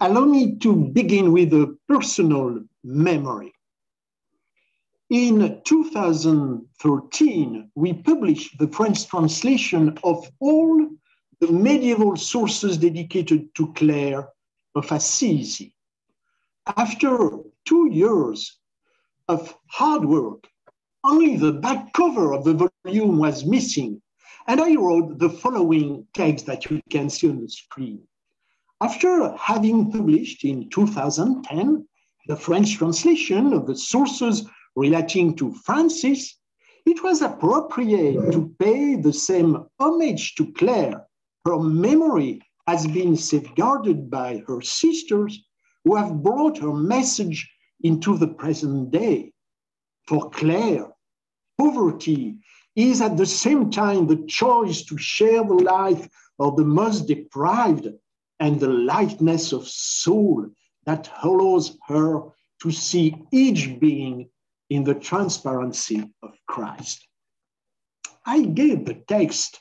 Allow me to begin with a personal memory. In 2013, we published the French translation of all the medieval sources dedicated to Clare of Assisi. After 2 years of hard work, only the back cover of the volume was missing, and I wrote the following text that you can see on the screen. After having published in 2010 the French translation of the sources relating to Francis, it was appropriate to pay the same homage to Clare. Her memory has been safeguarded by her sisters who have brought her message into the present day. For Clare, poverty is at the same time the choice to share the life of the most deprived and the lightness of soul that allows her to see each being in the transparency of Christ. I gave the text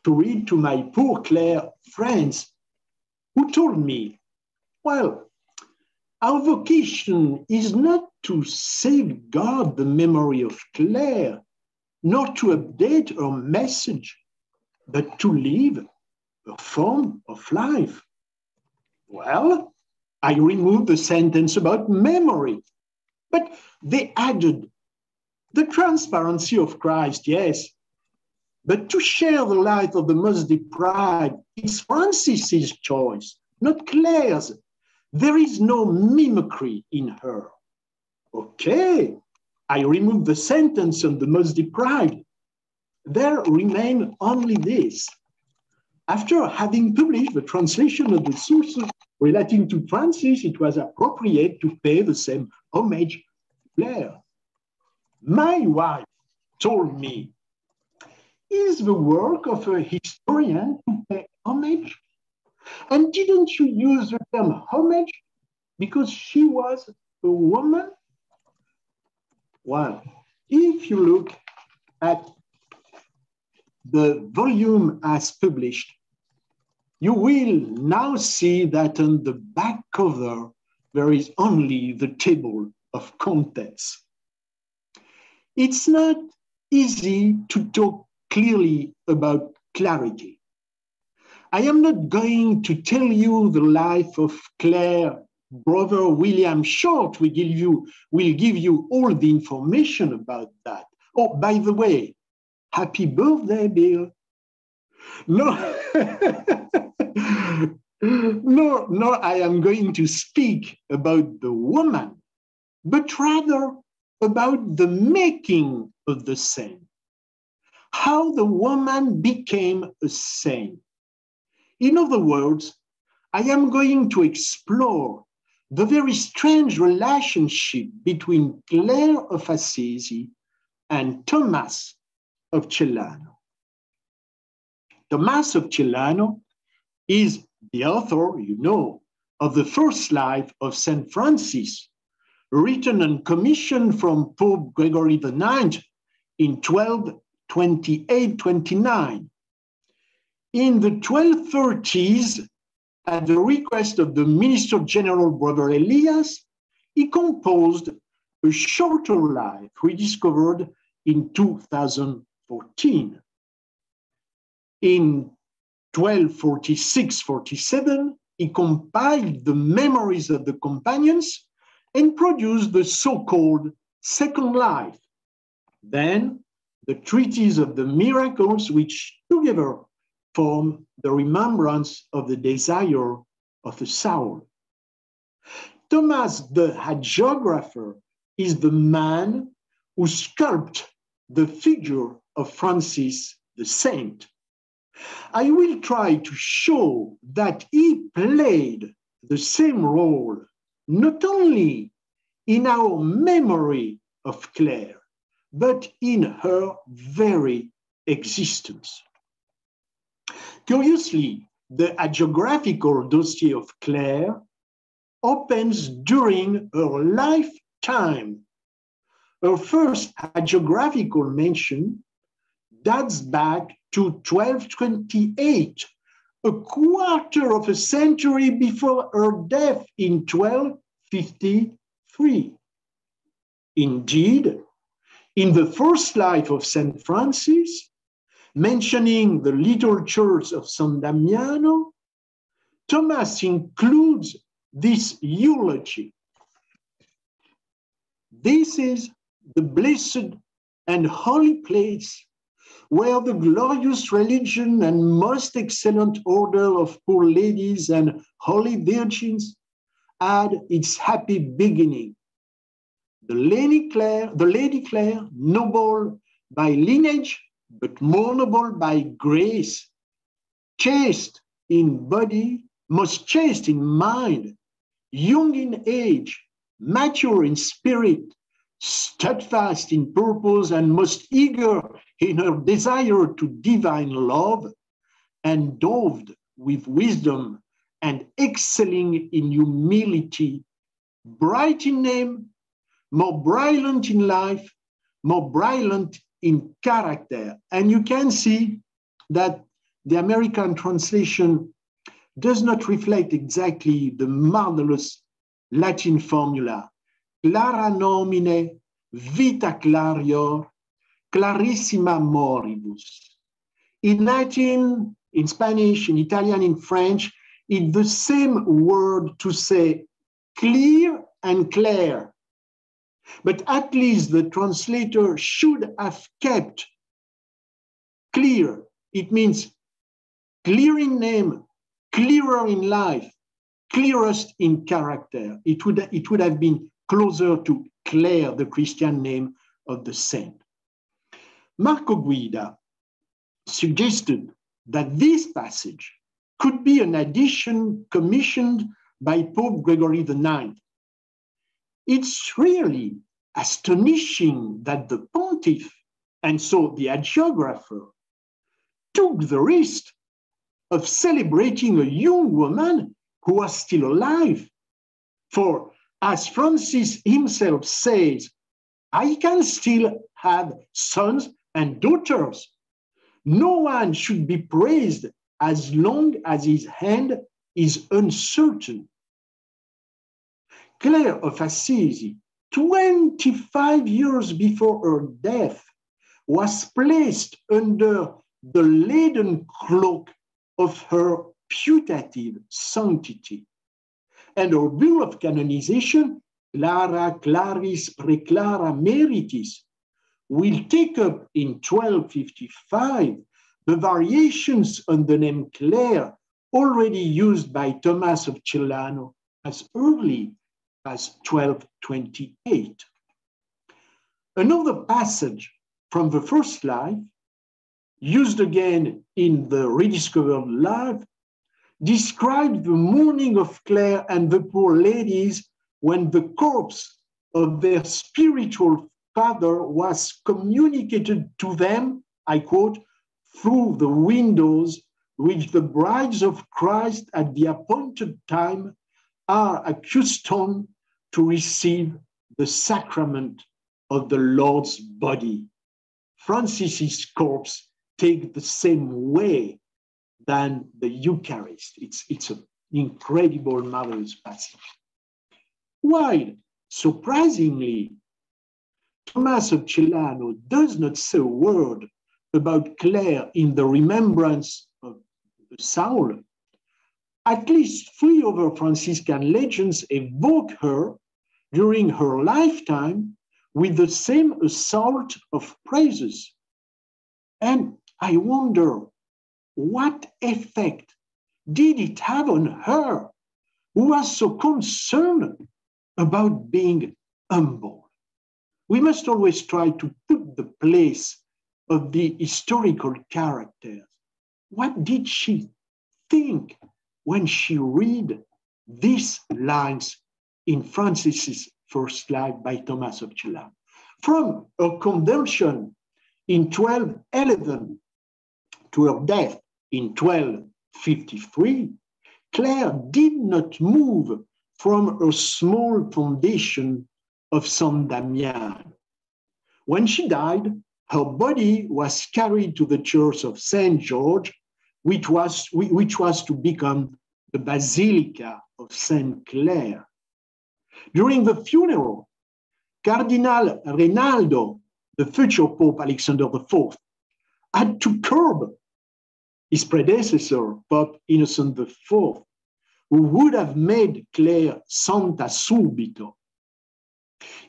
to read to my poor Clare friends who told me, well, our vocation is not to safeguard the memory of Clare, nor to update her message, but to live a form of life. Well, I removed the sentence about memory, but they added the transparency of Christ, yes, but to share the life of the most deprived is Francis's choice, not Clare's. There is no mimicry in her. Okay, I removed the sentence on the most deprived. There remained only this. After having published the translation of the sources relating to Francis, it was appropriate to pay the same homage to Clare. My wife told me, is the work of a historian to pay homage? And didn't you use the term homage because she was a woman? Well, if you look at the volume as published, you will now see that on the back cover, there is only the table of contents. It's not easy to talk clearly about clarity. I am not going to tell you the life of Clare. Brother William Short will give you all the information about that. Oh, by the way, happy birthday, Bill. No, no, I am going to speak about the woman, but rather about the making of the saint, how the woman became a saint. In other words, I am going to explore the very strange relationship between Clare of Assisi and Thomas of Celano. Thomas of Celano is the author, you know, of the first life of St. Francis, written on commission from Pope Gregory IX in 1228-29. In the 1230s, at the request of the Minister General Brother Elias, he composed a shorter life rediscovered in 2014. In 1246-47, he compiled the memories of the companions and produced the so-called Second Life. Then, the Treatise of the Miracles, which together form the remembrance of the desire of the soul. Thomas the hagiographer is the man who sculpted the figure of Francis the saint. I will try to show that he played the same role, not only in our memory of Clare, but in her very existence. Curiously, the hagiographical dossier of Clare opens during her lifetime. Her first hagiographical mention dates back to 1228, a quarter of a century before her death in 1253. Indeed, in the first life of St. Francis, mentioning the little church of San Damiano, Thomas includes this eulogy. This is the blessed and holy place where the glorious religion and most excellent order of poor ladies and holy virgins had its happy beginning. The Lady Clare, noble by lineage, but more noble by grace, chaste in body, most chaste in mind, young in age, mature in spirit, steadfast in purpose, and most eager in her desire to divine love, endowed with wisdom and excelling in humility, bright in name, more brilliant in life, more brilliant in character. And you can see that the American translation does not reflect exactly the marvelous Latin formula. Clara nomine, vita clarior, clarissima moribus. In Latin, in Spanish, in Italian, in French, it's the same word to say clear and clair. But at least the translator should have kept clear. It means clear in name, clearer in life, clearest in character. It would have been closer to Clare, the Christian name of the saint. Marco Guida suggested that this passage could be an addition commissioned by Pope Gregory IX. It's really astonishing that the pontiff, and so the hagiographer, took the risk of celebrating a young woman who was still alive. For as Francis himself says, I can still have sons and daughters. No one should be praised as long as his hand is uncertain. Clare of Assisi, 25 years before her death, was placed under the leaden cloak of her putative sanctity. And her bull of canonization, Clara Claris Preclara Meritis, will take up in 1255 the variations on the name Clare already used by Thomas of Celano as early as 1228. Another passage from the first life, used again in the rediscovered life, described the mourning of Clare and the poor ladies when the corpse of their spiritual father was communicated to them, I quote, through the windows which the brides of Christ at the appointed time are accustomed to receive the sacrament of the Lord's body. Francis's corpse takes the same way than the Eucharist. It's an incredible, marvelous passage. While, surprisingly, Thomas of Celano does not say a word about Clare in the remembrance of Saul, at least 3 other Franciscan legends evoke her during her lifetime with the same assault of praises. And I wonder, what effect did it have on her, who was so concerned about being humble? We must always try to put the place of the historical characters. What did she think when she read these lines in Francis's first life by Thomas of Celano? From her conversion in 1211 to her death in 1253, Clare did not move from her small foundation of San Damiano. When she died, her body was carried to the church of St. George which was to become the Basilica of St. Clare. During the funeral, Cardinal Reynaldo, the future Pope Alexander IV, had to curb his predecessor, Pope Innocent IV, who would have made Clare Santa Subito.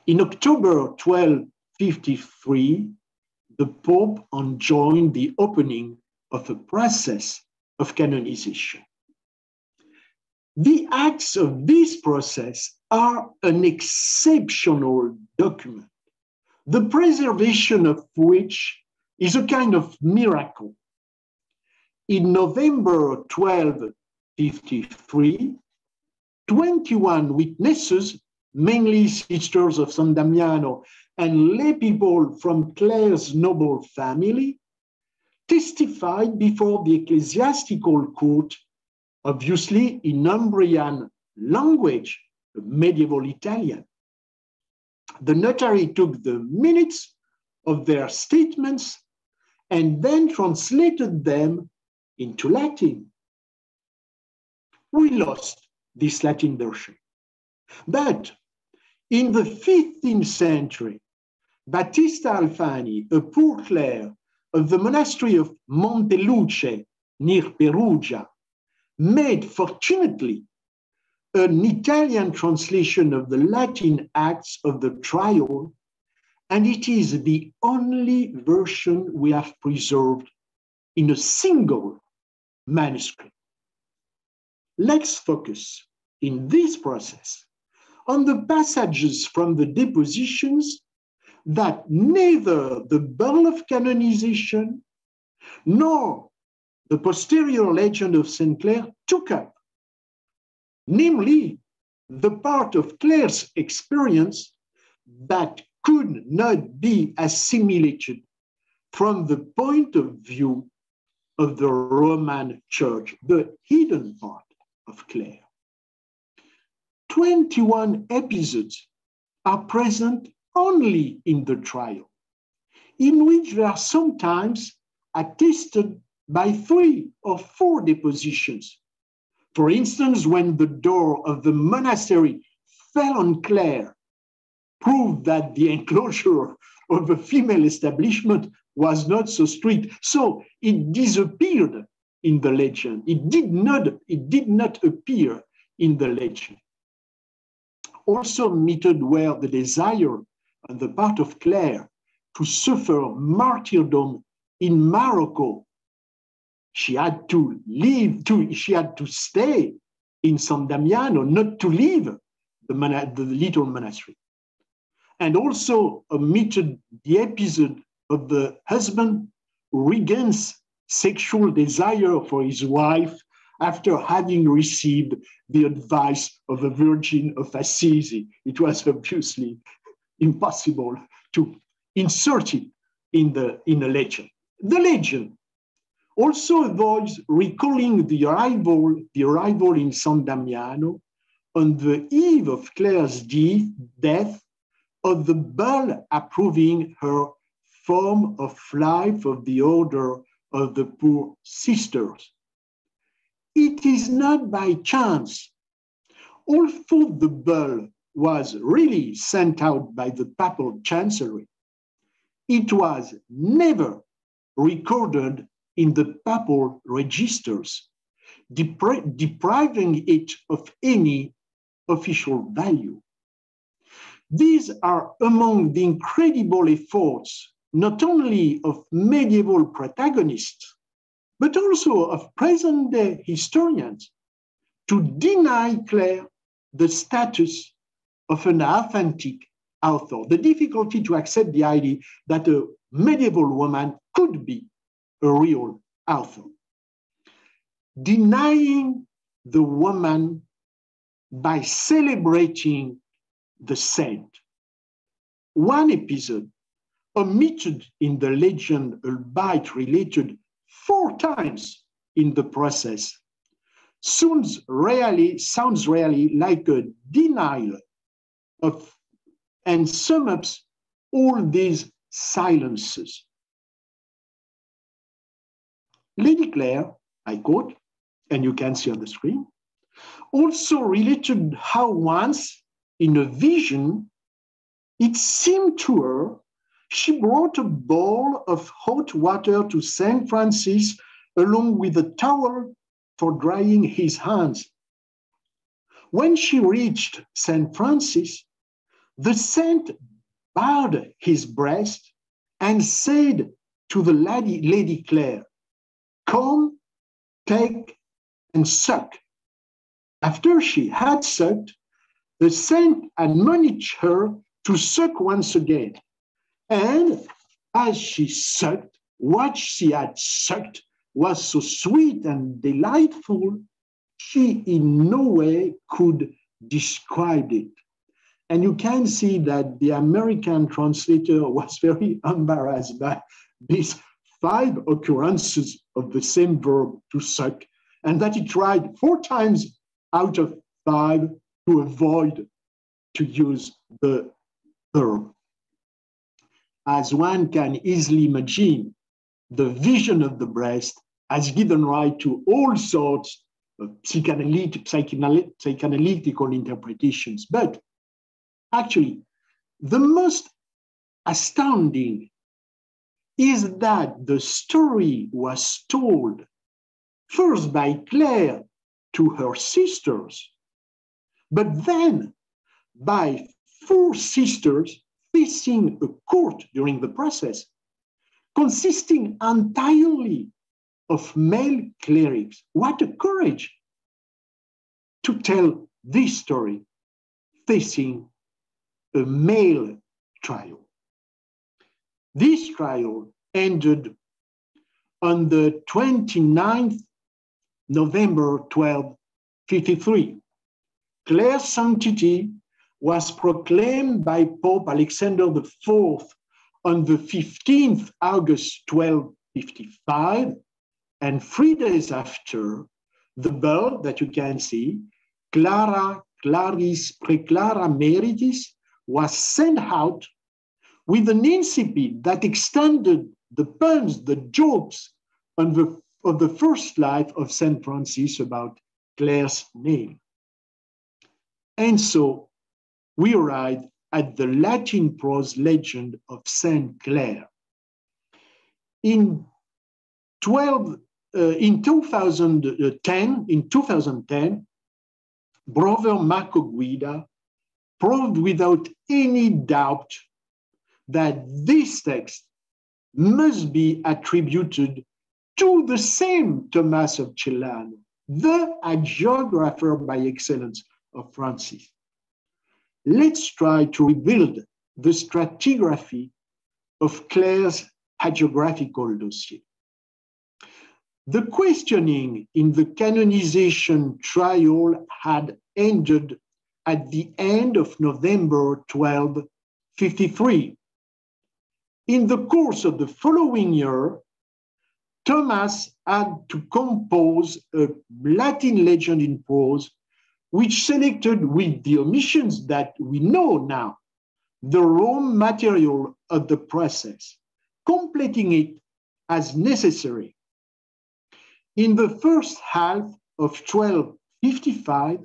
In October 1253, the Pope enjoined the opening of a process of canonization. The acts of this process are an exceptional document, the preservation of which is a kind of miracle. In November 1253, 21 witnesses, mainly sisters of San Damiano and lay people from Clare's noble family, testified before the ecclesiastical court, obviously in Umbrian language, medieval Italian. The notary took the minutes of their statements and then translated them into Latin. We lost this Latin version. But in the 15th century, Battista Alfani, a poor clerk of the monastery of Monteluce near Perugia, made fortunately an Italian translation of the Latin acts of the trial, and it is the only version we have preserved in a single manuscript. Let's focus in this process on the passages from the depositions that neither the bull of canonization nor the posterior legend of St. Clare took up, namely the part of Clare's experience that could not be assimilated from the point of view of the Roman Church, the hidden part of Clare. 21 episodes are present only in the trial, in which they are sometimes attested by 3 or 4 depositions. For instance, when the door of the monastery fell on Clare, proved that the enclosure of the female establishment was not so strict, so it disappeared in the legend. It did not appear in the legend. Also omitted were the desire on the part of Clare to suffer martyrdom in Morocco. She had to stay in San Damiano, not to leave the little monastery. And also omitted the episode of the husband who regains sexual desire for his wife after having received the advice of the Virgin of Assisi. It was obviously impossible to insert it in a legend. The legend also avoids recalling the arrival in San Damiano on the eve of Clare's death of the bull approving her form of life of the order of the poor sisters. It is not by chance, although the bull was really sent out by the papal chancellery, it was never recorded in the papal registers, depriving it of any official value. These are among the incredible efforts, not only of medieval protagonists, but also of present-day historians, to deny Clare the status of an authentic author, the difficulty to accept the idea that a medieval woman could be a real author. Denying the woman by celebrating the saint. One episode omitted in the legend, albeit related 4 times in the process, sounds really like a denial of and sums up all these silences. Lady Clare, I quote, and you can see on the screen, also related how once in a vision, it seemed to her she brought a bowl of hot water to St. Francis along with a towel for drying his hands. When she reached St. Francis, the saint bowed his breast and said to the Lady Clare, "Come, take, and suck." After she had sucked, the saint admonished her to suck once again. And as she sucked, what she had sucked was so sweet and delightful, she in no way could describe it. And you can see that the American translator was very embarrassed by these 5 occurrences of the same verb to suck, and that he tried 4 times out of 5 to avoid to use the verb. As one can easily imagine, the vision of the breast has given rise to all sorts of psychoanalytical interpretations. But actually, the most astounding is that the story was told first by Clare to her sisters, but then by 4 sisters facing a court during the process, consisting entirely of male clerics. What a courage to tell this story facing a male trial. This trial ended on the 29th November 1253. Clare's sanctity was proclaimed by Pope Alexander IV on the 15th August 1255, and 3 days after, the bull that you can see, Clara Claris Preclara Meritis, was sent out with an incipit that extended the puns, the jokes of the first life of St. Francis about Clare's name. And so we arrived at the Latin prose legend of St. Clare. In 2010, Brother Marco Guida proved without any doubt that this text must be attributed to the same Thomas of Celano, the hagiographer by excellence of Francis. Let's try to rebuild the stratigraphy of Clare's hagiographical dossier. The questioning in the canonization trial had ended at the end of November 1253. In the course of the following year, Thomas had to compose a Latin legend in prose, which selected, with the omissions that we know now, the raw material of the process, completing it as necessary. In the first half of 1255,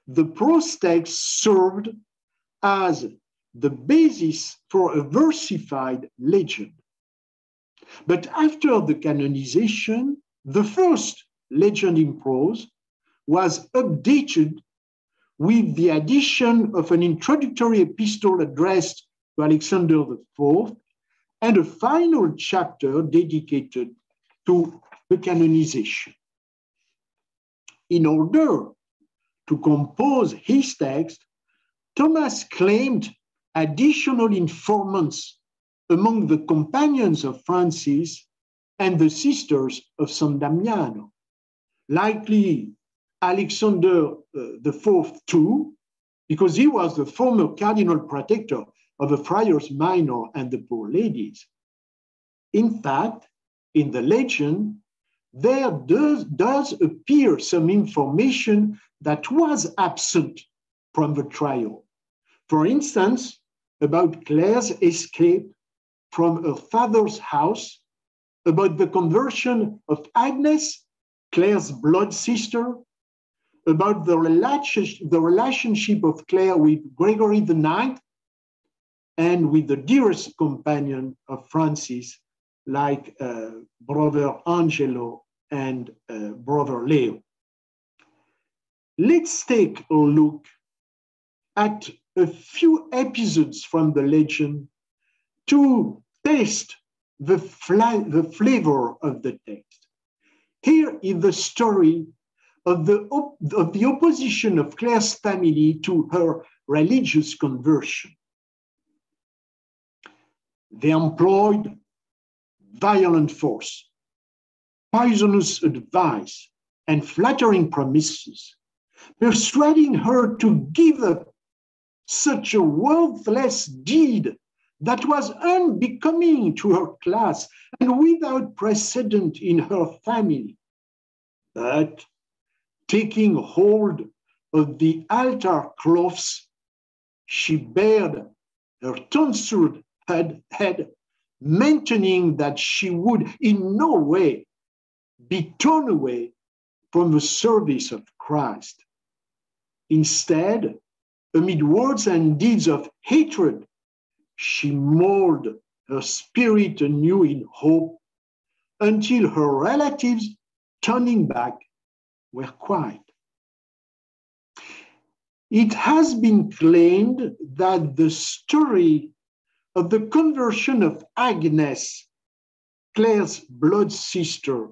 the prose text served as the basis for a versified legend. But after the canonization, the first legend in prose was updated with the addition of an introductory epistle addressed to Alexander IV and a final chapter dedicated to the canonization. In order to compose his text, Thomas claimed additional informants among the companions of Francis and the sisters of San Damiano, likely Alexander IV too, because he was the former cardinal protector of the friars minor and the poor ladies. In fact, in the legend, there does appear some information that was absent from the trial. For instance, about Clare's escape from her father's house, about the conversion of Agnes, Clare's blood sister, about the relationship of Clare with Gregory IX and with the dearest companion of Francis, like Brother Angelo and Brother Leo. Let's take a look at a few episodes from the legend to taste the flavor of the text. Here is the story of the opposition of Clare's family to her religious conversion. They employed violent force, poisonous advice, and flattering promises, persuading her to give up such a worthless deed that was unbecoming to her class and without precedent in her family. But taking hold of the altar cloths, she bared her tonsured head, maintaining that she would in no way be torn away from the service of Christ. Instead, amid words and deeds of hatred, she molded her spirit anew in hope until her relatives, turning back, were quiet. It has been claimed that the story of the conversion of Agnes, Clare's blood sister,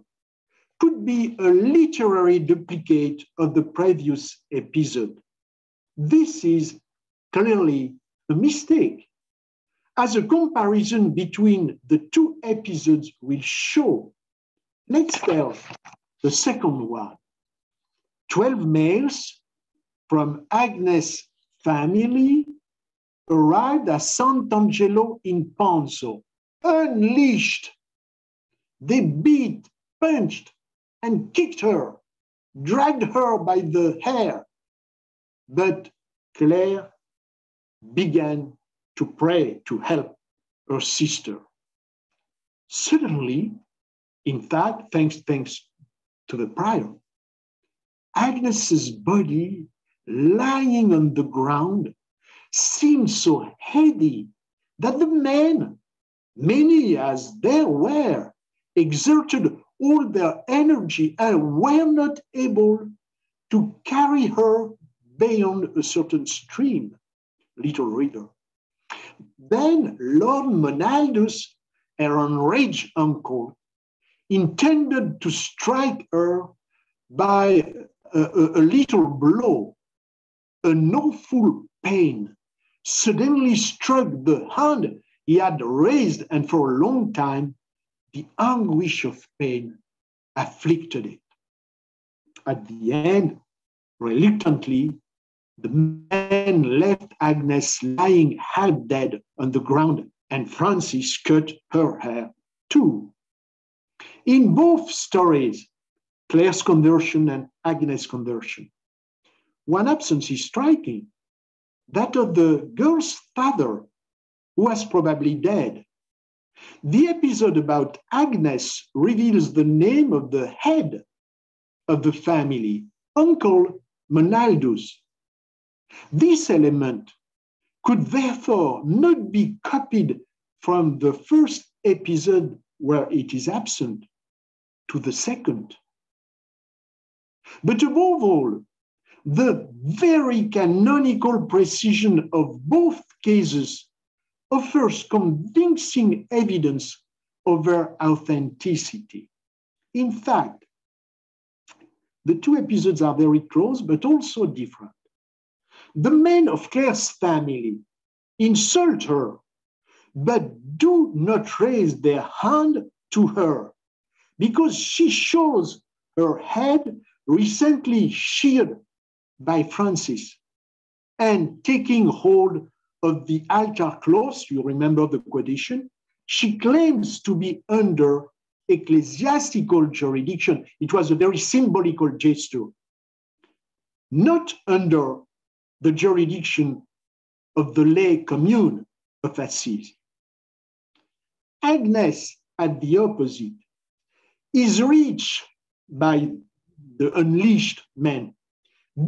could be a literary duplicate of the previous episode. This is clearly a mistake, as a comparison between the two episodes will show. Let's tell the second one. 12 males from Agnes' family arrived at Sant'Angelo in Ponzo, unleashed. They beat, punched, and kicked her, dragged her by the hair. But Clare began to pray to help her sister. Suddenly, in fact, thanks to the prior, Agnes's body lying on the ground seemed so heavy that the men, many as there were, exerted all their energy and were not able to carry her beyond a certain stream. Little reader. Then Lord Monaldus, her enraged uncle, intended to strike her by a little blow. An awful pain suddenly struck the hand he had raised, and for a long time, the anguish of pain afflicted it. At the end, reluctantly, the man left Agnes lying half dead on the ground, and Francis cut her hair too. In both stories, Clare's conversion and Agnes' conversion, one absence is striking, that of the girl's father, who was probably dead. The episode about Agnes reveals the name of the head of the family, Uncle Monaldus. This element could therefore not be copied from the first episode where it is absent to the second. But above all, the very canonical precision of both cases offers convincing evidence of their authenticity. In fact, the two episodes are very close, but also different. The men of Clare's family insult her, but do not raise their hand to her because she shows her head recently sheared by Francis, and taking hold of the altar cloths, you remember the quotation, she claims to be under ecclesiastical jurisdiction. It was a very symbolical gesture, not under the jurisdiction of the lay commune of Assisi. Agnes, at the opposite, is reached by the unleashed men,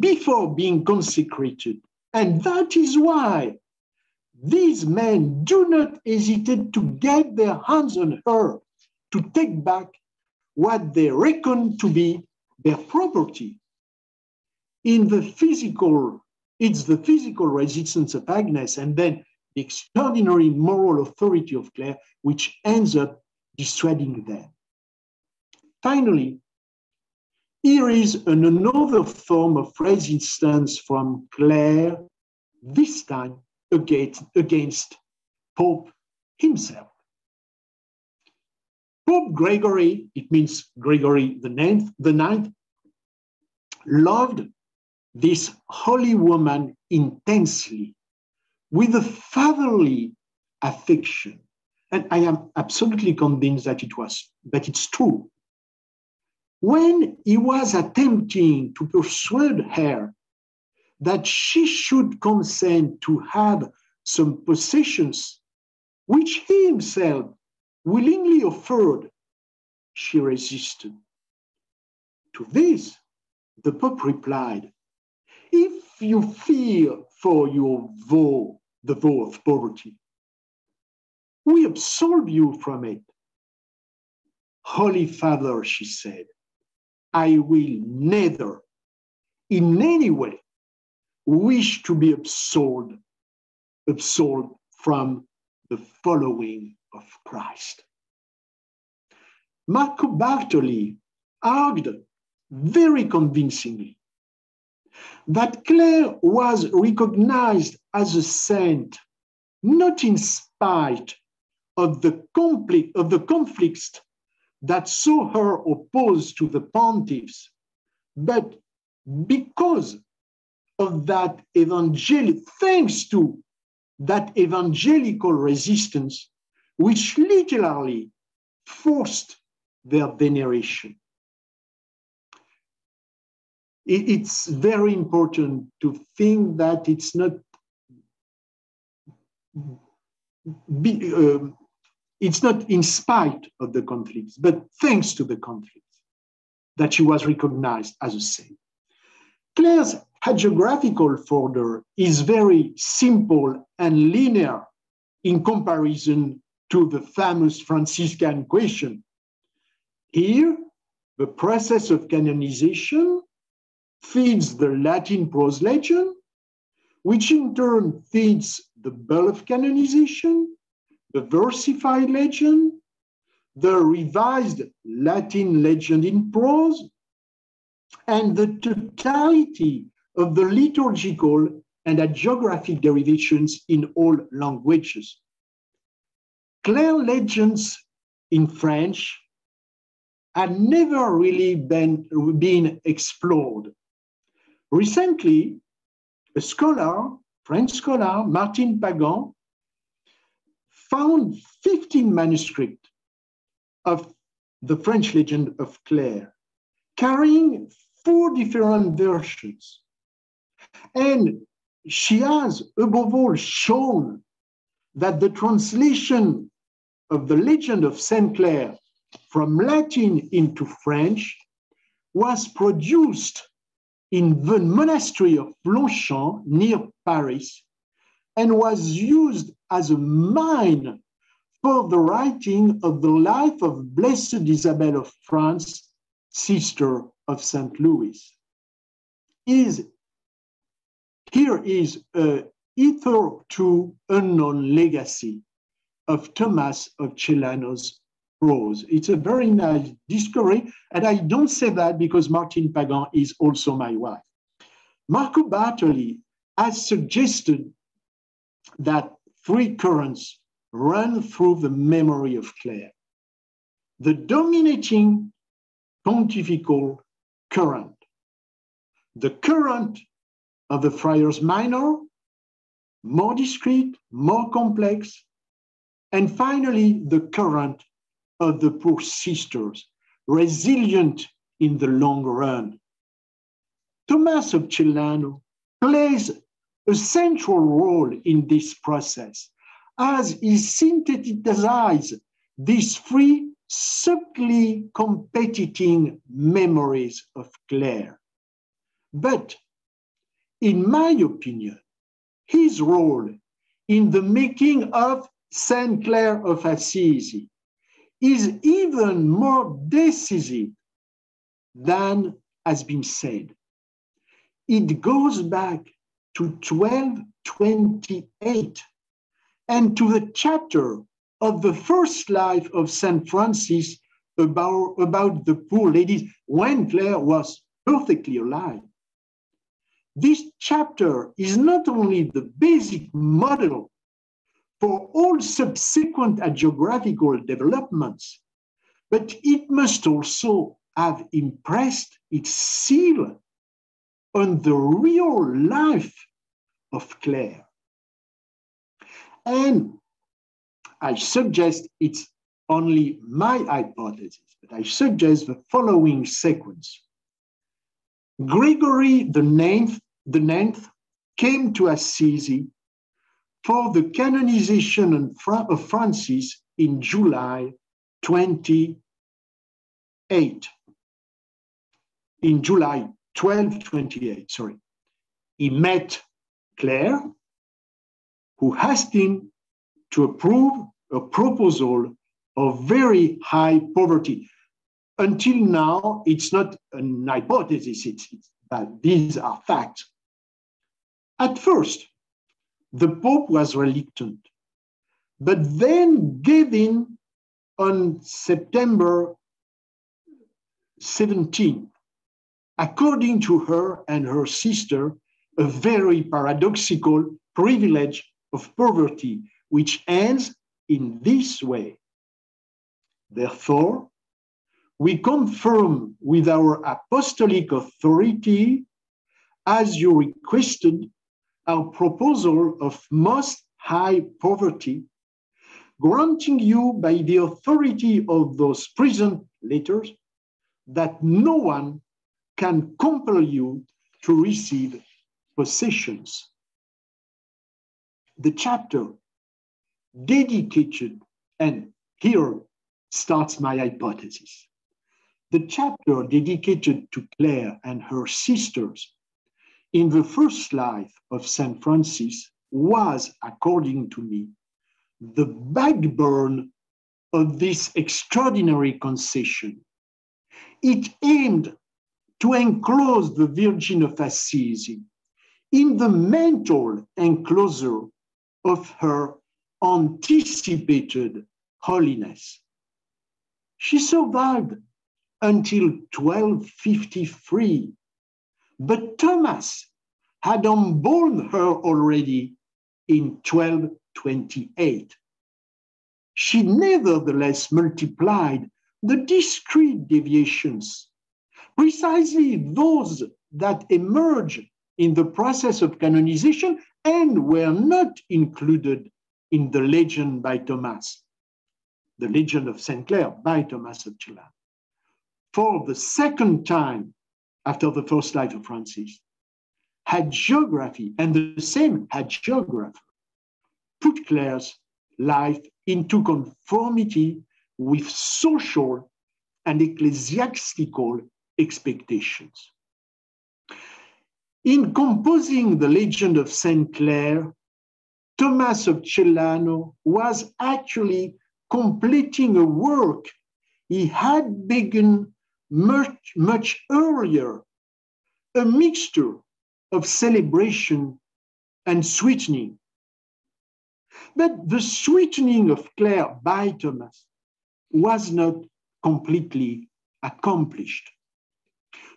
before being consecrated. And that is why these men do not hesitate to get their hands on her, to take back what they reckon to be their property. It's the physical resistance of Agnes and then the extraordinary moral authority of Clare, which ends up dissuading them. Finally, here is another form of resistance from Clare, this time against Pope himself. Pope Gregory, it means Gregory the Ninth, loved this holy woman intensely with a fatherly affection. And I am absolutely convinced that it's true. When he was attempting to persuade her that she should consent to have some possessions which he himself willingly offered, she resisted. To this, the Pope replied, "If you fear for your vow, the vow of poverty, we absolve you from it." "Holy Father," she said, "I will neither in any way wish to be absolved from the following of Christ." Marco Bartoli argued very convincingly that Clare was recognized as a saint, not in spite of the conflicts that saw her opposed to the pontiffs, but because of that thanks to that evangelical resistance, which literally forced their veneration. It's very important to think that it's not in spite of the conflicts, but thanks to the conflicts that she was recognized as a saint. Clare's hagiographical order is very simple and linear in comparison to the famous Franciscan question. Here, the process of canonization feeds the Latin prose legend, which in turn feeds the bull of canonization, the versified legend, the revised Latin legend in prose, and the totality of the liturgical and hagiographic derivations in all languages. Clare legends in French had never really been explored. Recently, a French scholar, Martin Pagan, found 15 manuscripts of the French legend of Clare, carrying 4 different versions. And she has, above all, shown that the translation of the legend of St. Clare from Latin into French was produced in the monastery of Longchamp near Paris and was used as a mine for the writing of the life of Blessed Isabel of France, sister of St. Louis. Here is a hitherto unknown legacy of Thomas of Celano's prose. It's a very nice discovery, and I don't say that because Martin Pagan is also my wife. Marco Bartoli has suggested that 3 currents run through the memory of Clare. The dominating pontifical current, the current of the Friars Minor, more discreet, more complex, and finally the current of the poor sisters, resilient in the long run. Thomas of Celano plays a central role in this process as he synthesizes these 3 subtly competing memories of Clare. But in my opinion, his role in the making of St. Clare of Assisi is even more decisive than has been said. It goes back to 1228 and to the chapter of the first life of St. Francis about the poor ladies when Clare was perfectly alive. This chapter is not only the basic model for all subsequent hagiographical developments, but it must also have impressed its seal on the real life of Clare. And I suggest it's only my hypothesis, but I suggest the following sequence. Gregory the Ninth came to Assisi for the canonization of Francis in July 1228, sorry. He met Clare, who asked him to approve a proposal of very high poverty. Until now, it's not an hypothesis, but these are facts. At first, the Pope was reluctant, but then gave in on September 17th, according to her and her sister, a very paradoxical privilege of poverty, which ends in this way. Therefore, we confirm with our apostolic authority, as you requested, our proposal of most high poverty, granting you by the authority of those present letters that no one can compel you to receive possessions. The chapter dedicated, and here starts my hypothesis, the chapter dedicated to Clare and her sisters in the first life of St. Francis was, according to me, the backbone of this extraordinary concession. It aimed to enclose the Virgin of Assisi in the mental enclosure of her anticipated holiness. She survived until 1253, but Thomas had unborn her already in 1228. She nevertheless multiplied the discrete deviations, precisely those that emerge in the process of canonization and were not included in the legend by Thomas, the legend of St. Clare by Thomas of Celano. For the second time after the first life of Francis, hagiography and the same hagiographer put Clare's life into conformity with social and ecclesiastical expectations. In composing the legend of St. Clare, Thomas of Celano was actually completing a work he had begun much earlier, a mixture of celebration and sweetening. But the sweetening of Clare by Thomas was not completely accomplished.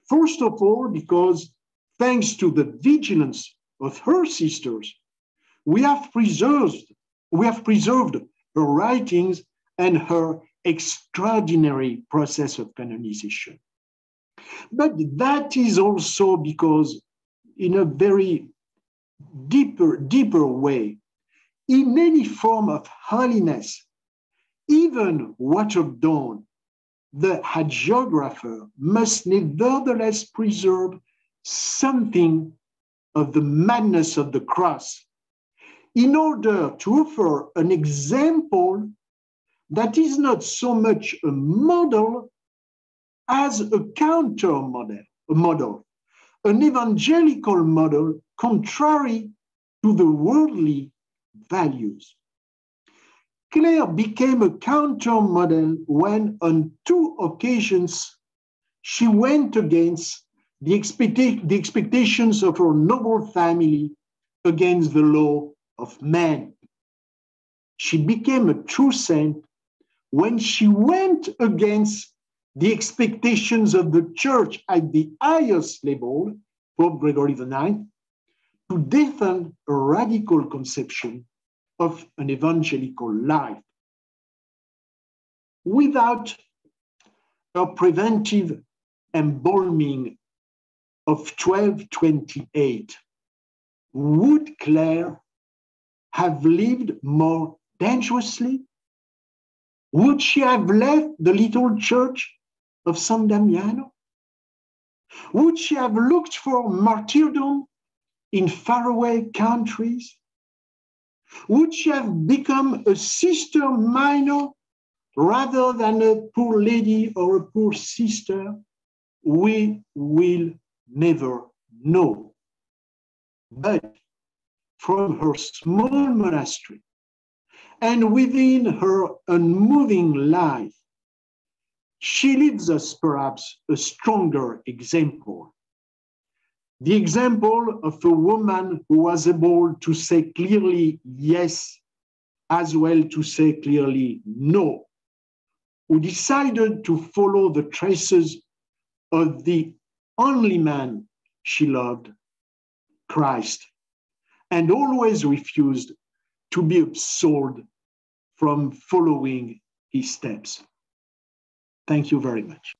First of all, because thanks to the vigilance of her sisters, we have preserved her writings and her extraordinary process of canonization. But that is also because, in a very deeper way, in any form of holiness, even watered down, the hagiographer must nevertheless preserve something of the madness of the cross in order to offer an example that is not so much a model as a counter model, an evangelical model contrary to the worldly values. Clare became a counter model when on 2 occasions she went against the expectations of her noble family, against the law of man. She became a true saint when she went against the expectations of the church at the highest level, Pope Gregory IX, to defend a radical conception of an evangelical life. Without a preventive embalming of 1228, would Clare have lived more dangerously? Would she have left the little church of San Damiano? Would she have looked for martyrdom in faraway countries? Would she have become a sister minor rather than a poor lady or a poor sister? We will never know. But from her small monastery and within her unmoving life, she leaves us perhaps a stronger example. The example of a woman who was able to say clearly yes, as well to say clearly no, who decided to follow the traces of the only man she loved, Christ, and always refused to be absorbed from following his steps. Thank you very much.